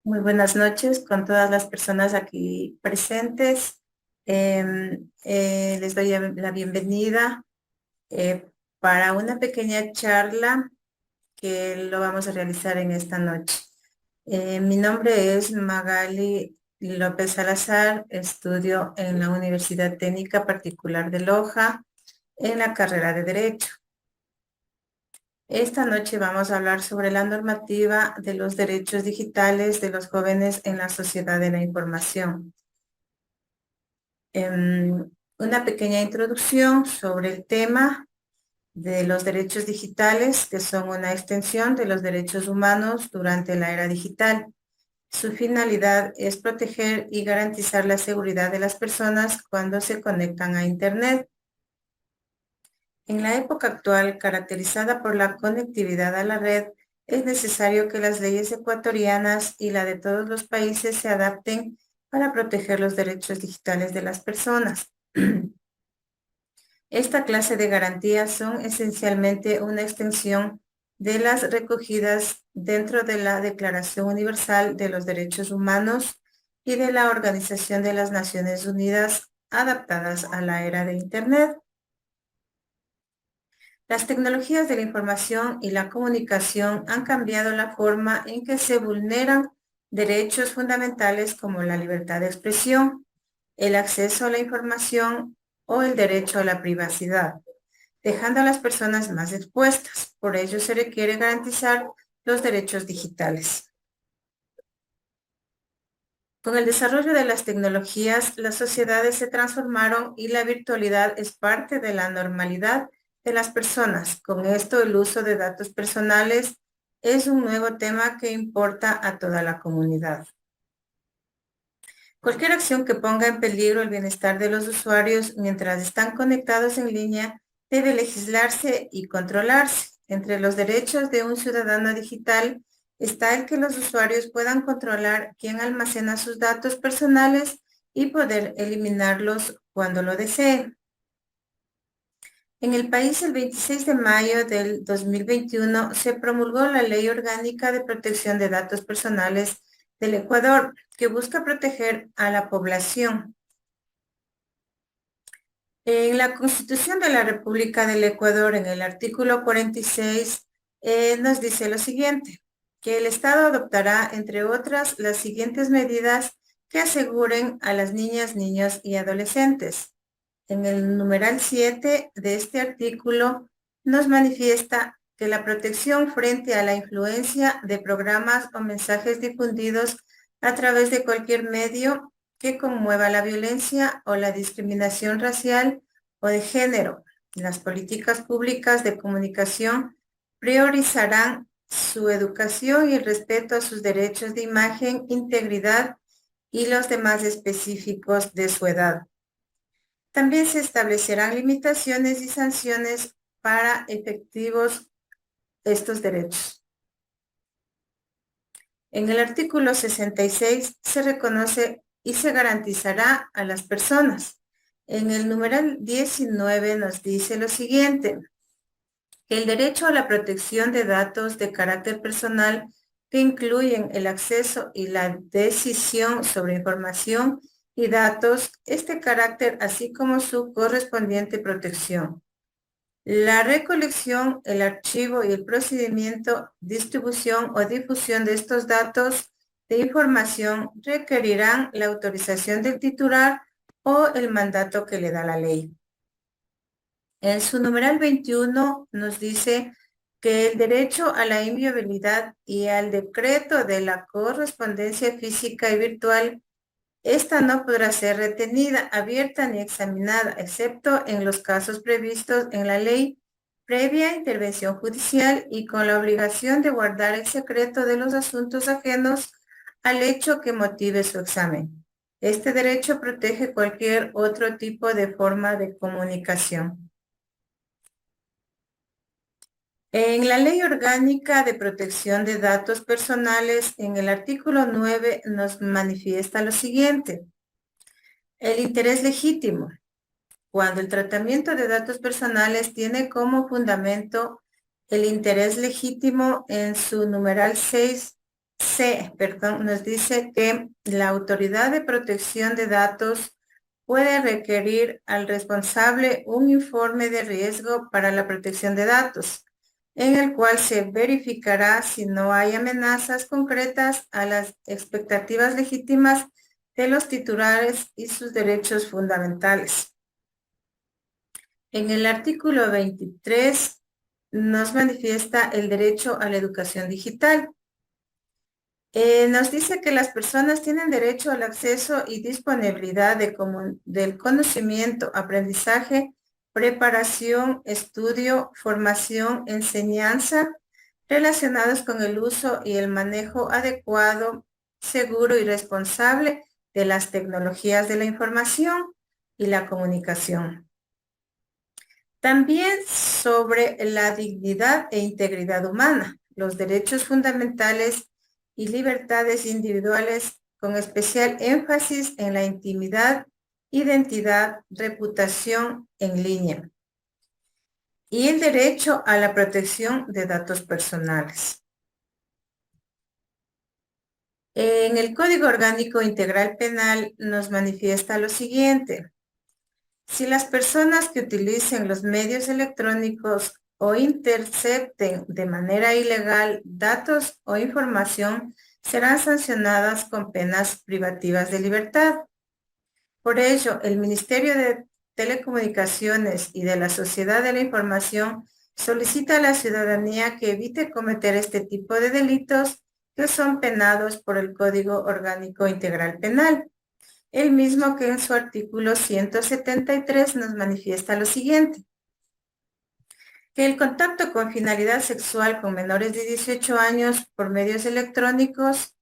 Muy buenas noches con todas las personas aquí presentes. Les doy la bienvenida eh, para una pequeña charla que lo vamos a realizar en esta noche. Mi nombre es Magali López Salazar, estudio en la Universidad Técnica Particular de Loja en la carrera de Derecho. Esta noche vamos a hablar sobre la normativa de los derechos digitales de los jóvenes en la sociedad de la información. Una pequeña introducción sobre el tema de los derechos digitales, que son una extensión de los derechos humanos durante la era digital. Su finalidad es proteger y garantizar la seguridad de las personas cuando se conectan a Internet. En la época actual, caracterizada por la conectividad a la red, es necesario que las leyes ecuatorianas y la de todos los países se adapten para proteger los derechos digitales de las personas. Esta clase de garantías son esencialmente una extensión de las recogidas dentro de la Declaración Universal de los Derechos Humanos y de la Organización de las Naciones Unidas adaptadas a la era de Internet. Las tecnologías de la información y la comunicación han cambiado la forma en que se vulneran derechos fundamentales como la libertad de expresión, el acceso a la información o el derecho a la privacidad, dejando a las personas más expuestas. Por ello se requiere garantizar los derechos digitales. Con el desarrollo de las tecnologías, las sociedades se transformaron y la virtualidad es parte de la normalidad de las personas. Con esto, el uso de datos personales es un nuevo tema que importa a toda la comunidad. Cualquier acción que ponga en peligro el bienestar de los usuarios mientras están conectados en línea debe legislarse y controlarse. Entre los derechos de un ciudadano digital está el que los usuarios puedan controlar quién almacena sus datos personales y poder eliminarlos cuando lo deseen. En el país, el 26 de mayo del 2021 se promulgó la Ley Orgánica de Protección de Datos Personales del Ecuador, que busca proteger a la población. En la Constitución de la República del Ecuador, en el artículo 46, nos dice lo siguiente, que el Estado adoptará, entre otras, las siguientes medidas que aseguren a las niñas, niños y adolescentes. En el numeral 7 de este artículo nos manifiesta que la protección frente a la influencia de programas o mensajes difundidos a través de cualquier medio que conmueva la violencia o la discriminación racial o de género. Las políticas públicas de comunicación priorizarán su educación y el respeto a sus derechos de imagen, integridad y los demás específicos de su edad. También se establecerán limitaciones y sanciones para efectivos estos derechos. En el artículo 66 se reconoce y se garantizará a las personas. En el numeral 19 nos dice lo siguiente, que el derecho a la protección de datos de carácter personal que incluyen el acceso y la decisión sobre información y datos, este carácter así como su correspondiente protección. La recolección, el archivo y el procedimiento, distribución o difusión de estos datos de información requerirán la autorización del titular o el mandato que le da la ley. En su numeral 21 nos dice que el derecho a la inviolabilidad y al decreto de la correspondencia física y virtual, esta no podrá ser retenida, abierta ni examinada, excepto en los casos previstos en la ley previa intervención judicial y con la obligación de guardar el secreto de los asuntos ajenos al hecho que motive su examen. Este derecho protege cualquier otro tipo de forma de comunicación. En la Ley Orgánica de Protección de Datos Personales, en el artículo 9, nos manifiesta lo siguiente. El interés legítimo. Cuando el tratamiento de datos personales tiene como fundamento el interés legítimo en su numeral 6 C, perdón, nos dice que la Autoridad de Protección de Datos puede requerir al responsable un informe de riesgo para la protección de datos, en el cual se verificará si no hay amenazas concretas a las expectativas legítimas de los titulares y sus derechos fundamentales. En el artículo 23 nos manifiesta el derecho a la educación digital. Nos dice que las personas tienen derecho al acceso y disponibilidad del conocimiento, aprendizaje, preparación, estudio, formación, enseñanza, relacionados con el uso y el manejo adecuado, seguro y responsable de las tecnologías de la información y la comunicación. También sobre la dignidad e integridad humana, los derechos fundamentales y libertades individuales, con especial énfasis en la intimidad, identidad, reputación en línea y el derecho a la protección de datos personales. En el Código Orgánico Integral Penal nos manifiesta lo siguiente: si las personas que utilicen los medios electrónicos o intercepten de manera ilegal datos o información, serán sancionadas con penas privativas de libertad. Por ello, el Ministerio de Telecomunicaciones y de la Sociedad de la Información solicita a la ciudadanía que evite cometer este tipo de delitos que son penados por el Código Orgánico Integral Penal. El mismo que en su artículo 173 nos manifiesta lo siguiente: que el contacto con finalidad sexual con menores de 18 años por medios electrónicos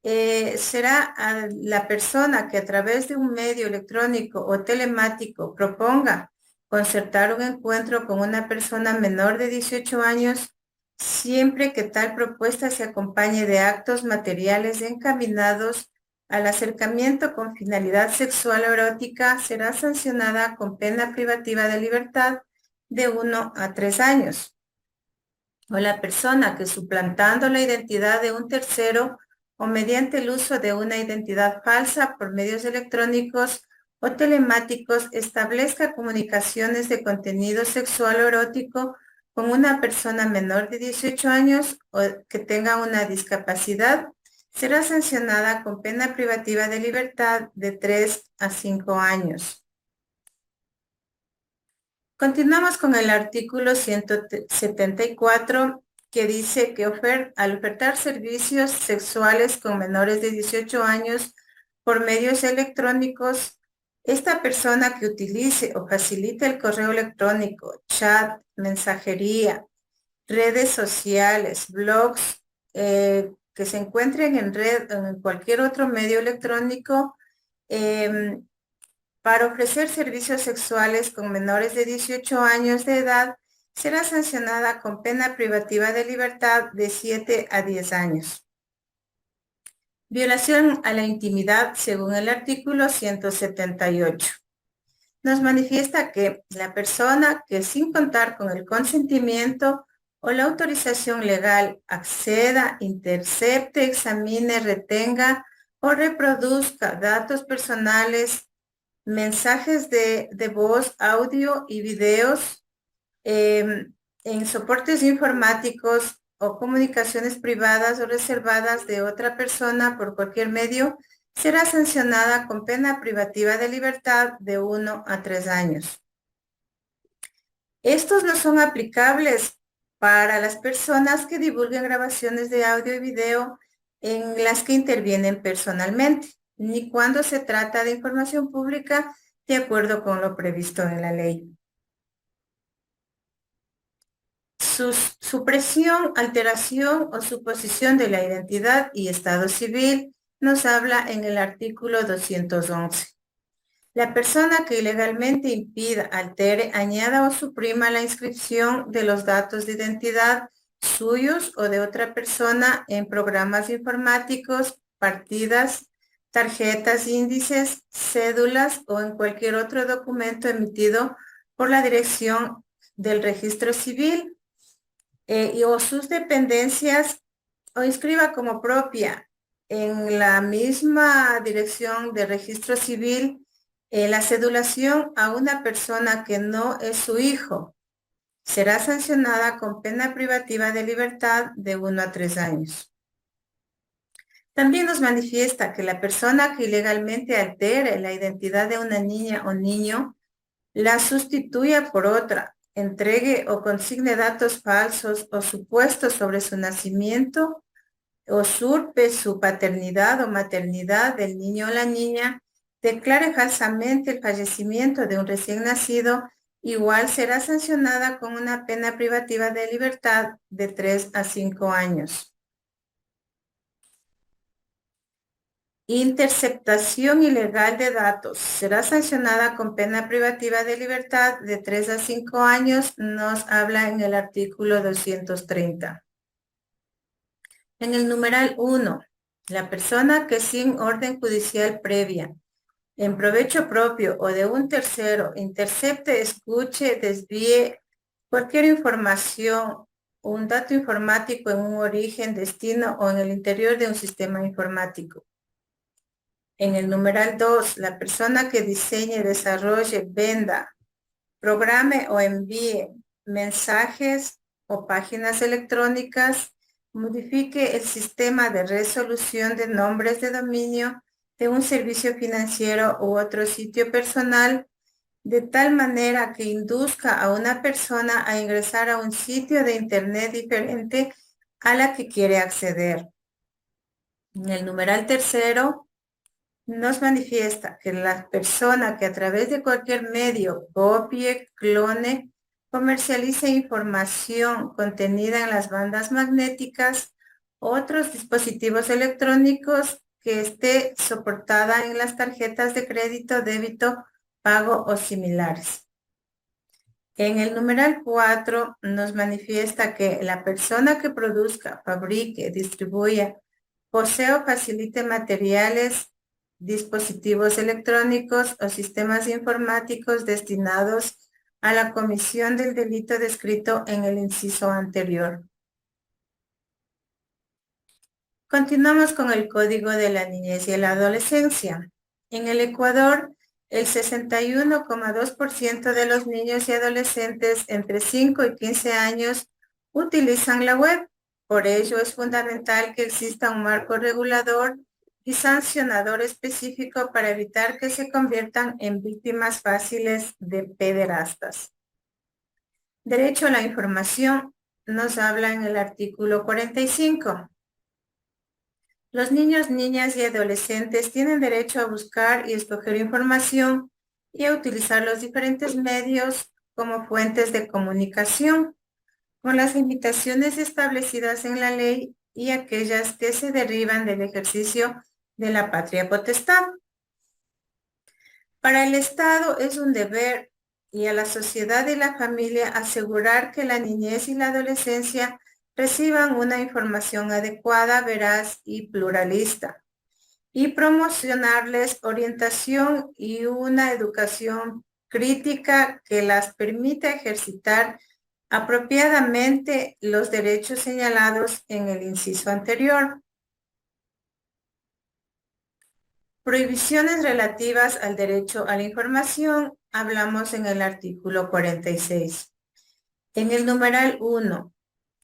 será a la persona que a través de un medio electrónico o telemático proponga concertar un encuentro con una persona menor de 18 años, siempre que tal propuesta se acompañe de actos materiales encaminados al acercamiento con finalidad sexual o erótica, será sancionada con pena privativa de libertad de 1 a 3 años. O la persona que, suplantando la identidad de un tercero o mediante el uso de una identidad falsa por medios electrónicos o telemáticos, establezca comunicaciones de contenido sexual o erótico con una persona menor de 18 años o que tenga una discapacidad, será sancionada con pena privativa de libertad de 3 a 5 años. Continuamos con el artículo 174, que dice que al ofertar servicios sexuales con menores de 18 años por medios electrónicos, esta persona que utilice o facilite el correo electrónico, chat, mensajería, redes sociales, blogs, que se encuentren en red o en cualquier otro medio electrónico, para ofrecer servicios sexuales con menores de 18 años de edad, será sancionada con pena privativa de libertad de 7 a 10 años. Violación a la intimidad según el artículo 178. Nos manifiesta que la persona que, sin contar con el consentimiento o la autorización legal, acceda, intercepte, examine, retenga o reproduzca datos personales, mensajes de voz, audio y videos en soportes informáticos o comunicaciones privadas o reservadas de otra persona por cualquier medio, será sancionada con pena privativa de libertad de 1 a 3 años. Estos no son aplicables para las personas que divulguen grabaciones de audio y video en las que intervienen personalmente, ni cuando se trata de información pública de acuerdo con lo previsto en la ley. Su supresión, alteración o suposición de la identidad y estado civil nos habla en el artículo 211. La persona que ilegalmente impida, altere, añada o suprima la inscripción de los datos de identidad suyos o de otra persona en programas informáticos, partidas, tarjetas, índices, cédulas o en cualquier otro documento emitido por la Dirección del Registro Civil o sus dependencias o inscriba como propia en la misma dirección de registro civil la cedulación a una persona que no es su hijo, será sancionada con pena privativa de libertad de 1 a 3 años. También nos manifiesta que la persona que ilegalmente altere la identidad de una niña o niño, la sustituya por otra, entregue o consigne datos falsos o supuestos sobre su nacimiento, usurpe su paternidad o maternidad del niño o la niña, declare falsamente el fallecimiento de un recién nacido, igual será sancionada con una pena privativa de libertad de 3 a 5 años. Interceptación ilegal de datos será sancionada con pena privativa de libertad de 3 a 5 años, nos habla en el artículo 230. En el numeral 1, la persona que sin orden judicial previa, en provecho propio o de un tercero, intercepte, escuche, desvíe cualquier información o un dato informático en un origen, destino o en el interior de un sistema informático. En el numeral 2, la persona que diseñe, desarrolle, venda, programe o envíe mensajes o páginas electrónicas, modifique el sistema de resolución de nombres de dominio de un servicio financiero u otro sitio personal, de tal manera que induzca a una persona a ingresar a un sitio de Internet diferente a la que quiere acceder. En el numeral tercero, nos manifiesta que la persona que a través de cualquier medio copie, clone, comercialice información contenida en las bandas magnéticas, otros dispositivos electrónicos que esté soportada en las tarjetas de crédito, débito, pago o similares. En el numeral 4 nos manifiesta que la persona que produzca, fabrique, distribuya, posea o facilite materiales, dispositivos electrónicos o sistemas informáticos destinados a la comisión del delito descrito en el inciso anterior. Continuamos con el Código de la Niñez y la Adolescencia. En el Ecuador, el 61,2% de los niños y adolescentes entre 5 y 15 años utilizan la web. Por ello, es fundamental que exista un marco regulador y sancionador específico para evitar que se conviertan en víctimas fáciles de pederastas. Derecho a la información nos habla en el artículo 45. Los niños, niñas y adolescentes tienen derecho a buscar y escoger información y a utilizar los diferentes medios como fuentes de comunicación, con las limitaciones establecidas en la ley y aquellas que se derivan del ejercicio de la patria potestad. Para el Estado es un deber y a la sociedad y la familia asegurar que la niñez y la adolescencia reciban una información adecuada, veraz y pluralista, y promocionarles orientación y una educación crítica que las permita ejercitar apropiadamente los derechos señalados en el inciso anterior. Prohibiciones relativas al derecho a la información, hablamos en el artículo 46. En el numeral 1,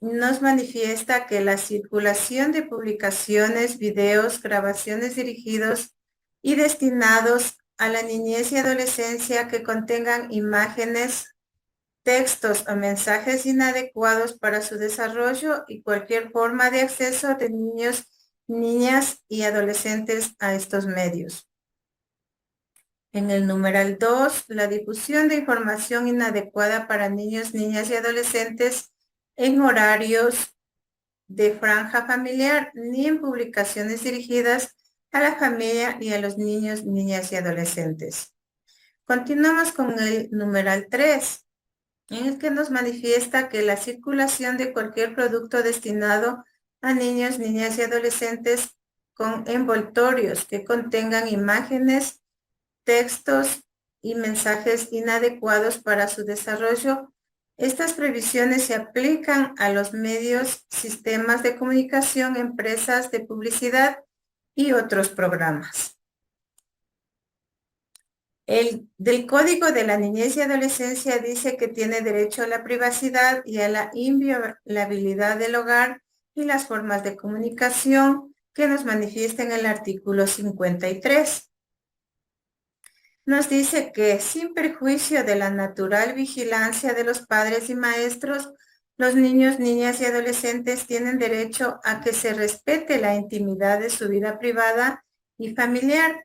nos manifiesta que la circulación de publicaciones, videos, grabaciones dirigidos y destinados a la niñez y adolescencia que contengan imágenes, textos o mensajes inadecuados para su desarrollo y cualquier forma de acceso de niños, niñas y adolescentes a estos medios. En el numeral 2, la difusión de información inadecuada para niños, niñas y adolescentes en horarios de franja familiar ni en publicaciones dirigidas a la familia y a los niños, niñas y adolescentes. Continuamos con el numeral 3, en el que nos manifiesta que la circulación de cualquier producto destinado a niños, niñas y adolescentes con envoltorios que contengan imágenes, textos y mensajes inadecuados para su desarrollo Estas previsiones se aplican a los medios, sistemas de comunicación, empresas de publicidad y otros programas. El del Código de la Niñez y Adolescencia dice que tiene derecho a la privacidad y a la inviolabilidad del hogar y las formas de comunicación que nos manifiesta en el artículo 53. Nos dice que sin perjuicio de la natural vigilancia de los padres y maestros, los niños, niñas y adolescentes tienen derecho a que se respete la intimidad de su vida privada y familiar,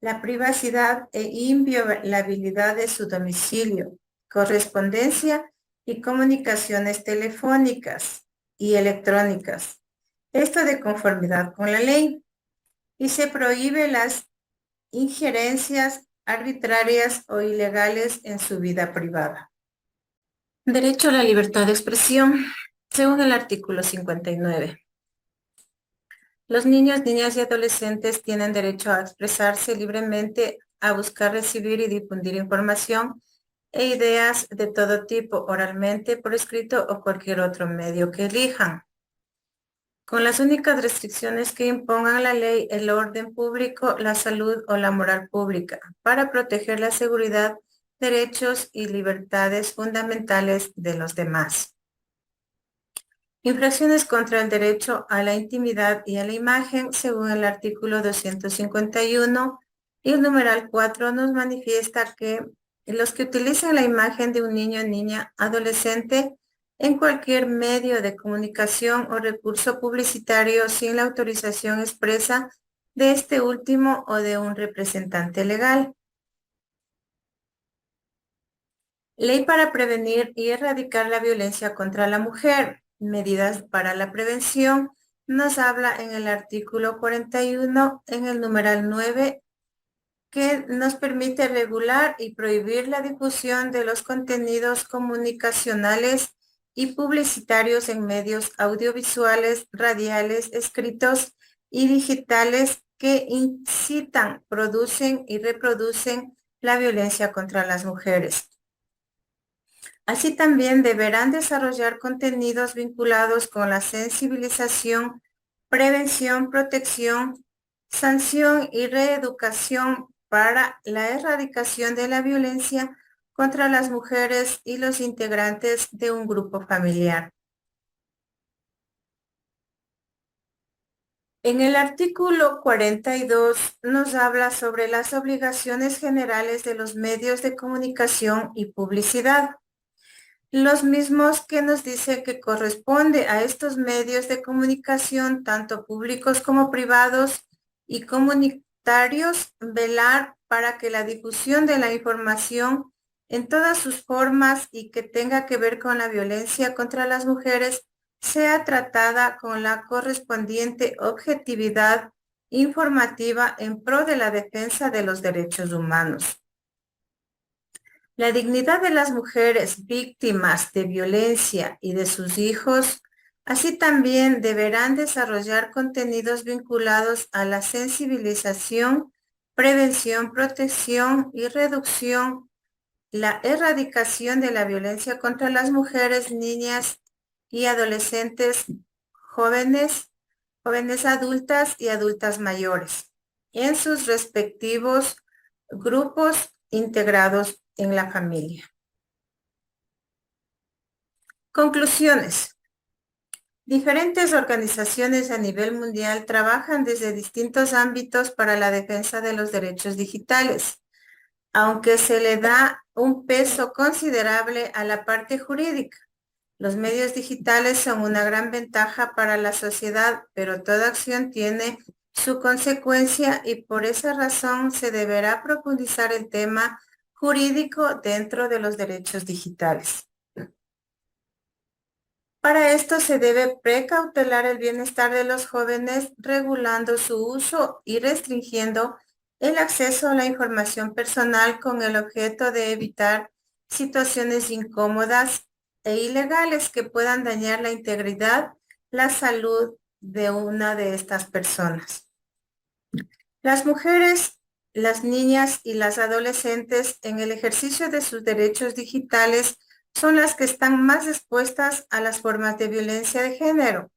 la privacidad e inviolabilidad de su domicilio, correspondencia y comunicaciones telefónicas y electrónicas. Esto de conformidad con la ley. Y se prohíbe las injerencias arbitrarias o ilegales en su vida privada. Derecho a la libertad de expresión, según el artículo 59. Los niños, niñas y adolescentes tienen derecho a expresarse libremente, a buscar, recibir y difundir información e ideas de todo tipo, oralmente, por escrito o cualquier otro medio que elijan, con las únicas restricciones que impongan la ley, el orden público, la salud o la moral pública, para proteger la seguridad, derechos y libertades fundamentales de los demás. Infracciones contra el derecho a la intimidad y a la imagen, según el artículo 251, y el numeral 4 nos manifiesta que los que utilizan la imagen de un niño, niña, adolescente en cualquier medio de comunicación o recurso publicitario sin la autorización expresa de este último o de un representante legal. Ley para prevenir y erradicar la violencia contra la mujer. Medidas para la prevención. Nos habla en el artículo 41, en el numeral 9, que nos permite regular y prohibir la difusión de los contenidos comunicacionales y publicitarios en medios audiovisuales, radiales, escritos y digitales que incitan, producen y reproducen la violencia contra las mujeres. Así también deberán desarrollar contenidos vinculados con la sensibilización, prevención, protección, sanción y reeducación para la erradicación de la violencia contra las mujeres y los integrantes de un grupo familiar. En el artículo 42 nos habla sobre las obligaciones generales de los medios de comunicación y publicidad. Los mismos que nos dice que corresponde a estos medios de comunicación, tanto públicos como privados y comunitarios, velar para que la difusión de la información en todas sus formas y que tenga que ver con la violencia contra las mujeres sea tratada con la correspondiente objetividad informativa en pro de la defensa de los derechos humanos. La dignidad de las mujeres víctimas de violencia y de sus hijos, así también deberán desarrollar contenidos vinculados a la sensibilización, prevención, protección y reducción, la erradicación de la violencia contra las mujeres, niñas y adolescentes, jóvenes adultas y adultas mayores, en sus respectivos grupos integrados en la familia. Conclusiones. Diferentes organizaciones a nivel mundial trabajan desde distintos ámbitos para la defensa de los derechos digitales, aunque se le da un peso considerable a la parte jurídica. Los medios digitales son una gran ventaja para la sociedad, pero toda acción tiene su consecuencia y por esa razón se deberá profundizar el tema jurídico dentro de los derechos digitales. Para esto se debe precautelar el bienestar de los jóvenes, regulando su uso y restringiendo el acceso a la información personal con el objeto de evitar situaciones incómodas e ilegales que puedan dañar la integridad, la salud de una de estas personas. Las mujeres, las niñas y las adolescentes en el ejercicio de sus derechos digitales son las que están más expuestas a las formas de violencia de género,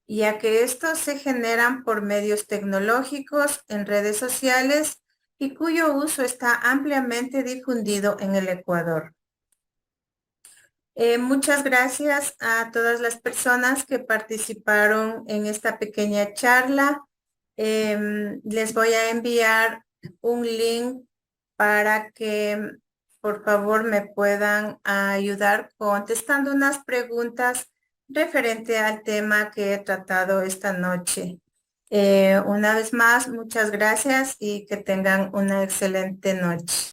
ya que estos se generan por medios tecnológicos en redes sociales y cuyo uso está ampliamente difundido en el Ecuador. Muchas gracias a todas las personas que participaron en esta pequeña charla. Les voy a enviar un link para que por favor me puedan ayudar contestando unas preguntas referente al tema que he tratado esta noche. Una vez más, muchas gracias y que tengan una excelente noche.